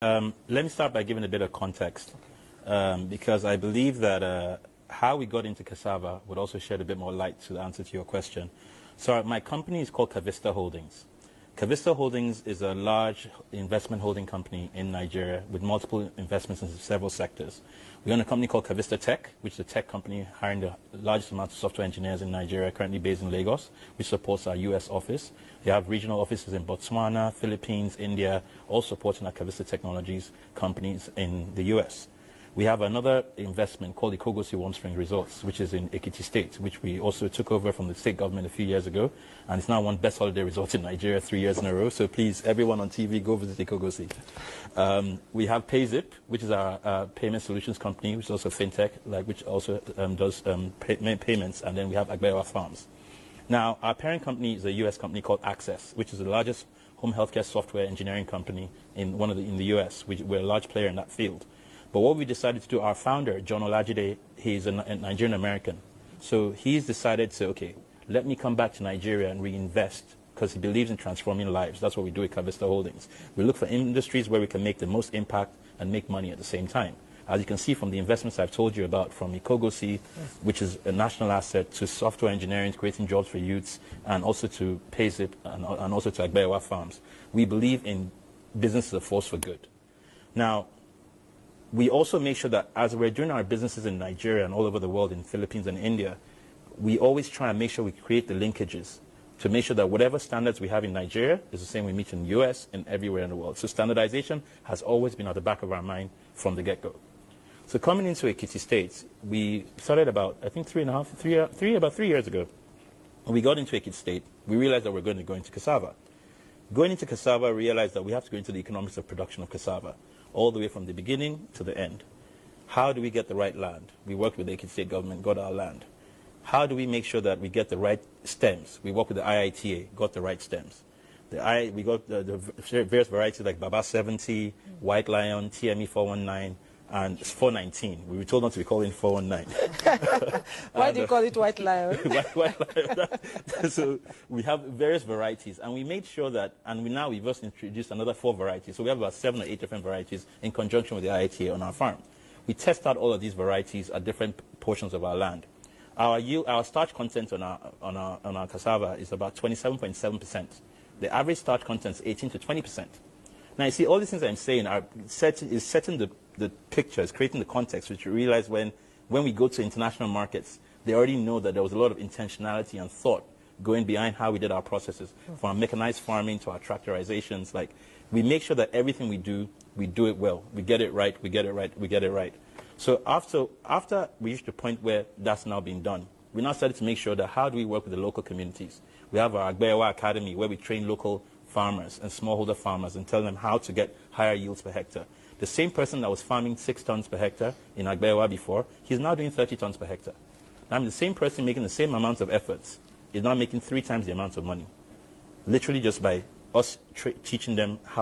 Let me start by giving a bit of context, because I believe that how we got into cassava would also shed a bit more light to the answer to your question. So my company is called Cavista Holdings. Cavista Holdings is a large investment holding company in Nigeria with multiple investments in several sectors. We own a company called Cavista Tech, which is a tech company hiring the largest amount of software engineers in Nigeria, currently based in Lagos, which supports our U.S. office. They have regional offices in Botswana, Philippines, India, all supporting our Cavista Technologies companies in the U.S. We have another investment called the Kogosi Warm Spring Resorts, which is in Ekiti State, which we also took over from the state government a few years ago. And it's now one best holiday resort in Nigeria 3 years in a row. So please, everyone on TV, go visit the Kogosi. We have PayZip, which is our payment solutions company, which is also fintech, which also does payments. And then we have Agbeyewa Farms. Now, our parent company is a U.S. company called Access, which is the largest home healthcare software engineering company in the U.S. We're a large player in that field. But what we decided to do, our founder, John Olajide, he's a Nigerian American. So he's decided to, okay, let me come back to Nigeria and reinvest, because he believes in transforming lives. That's what we do at Cavista Holdings. We look for industries where we can make the most impact and make money at the same time. As you can see from the investments I've told you about, from Kogosi, which is a national asset, to software engineering, creating jobs for youths, and also to PayZip, and also to Agbeyewa Farms. We believe in business as a force for good. Now, we also make sure that as we're doing our businesses in Nigeria and all over the world, in Philippines and India, we always try and make sure we create the linkages to make sure that whatever standards we have in Nigeria is the same we meet in the US and everywhere in the world. So standardization has always been at the back of our mind from the get-go. So coming into Ekiti State, we started about, I think, about 3 years ago. When we got into Ekiti State, we realized that we're going to go into cassava. Going into cassava, we realized that we have to go into the economics of production of cassava, all the way from the beginning to the end. How do we get the right land? We worked with the Ekiti State government, got our land. How do we make sure that we get the right stems? We worked with the IITA, got the right stems. We got the various varieties like Baba 70, White Lion, TME 419, and 419. We were told not to be calling 419. Why do you call it White Lion? White Lion. So we have various varieties, and we made sure that, and we've just introduced another 4 varieties. So we have about 7 or 8 different varieties in conjunction with the IITA on our farm. We test out all of these varieties at different portions of our land. Our starch content on our cassava is about 27.7%. The average starch content is 18 to 20%. Now, you see, all these things I'm saying is setting the pictures, creating the context, which you realize when we go to international markets, they already know that there was a lot of intentionality and thought going behind how we did our processes, from our mechanized farming to our tractorizations. Like, we make sure that everything we do it well. We get it right, we get it right, we get it right. So after we reached the point where that's now being done, we now started to make sure that how do we work with the local communities. We have our Agbeyewa Academy, where we train local farmers and smallholder farmers and tell them how to get higher yields per hectare. The same person that was farming 6 tons per hectare in Agbeyewa before, he's now doing 30 tons per hectare. Now, the same person making the same amount of efforts is now making 3 times the amount of money, literally just by us teaching them how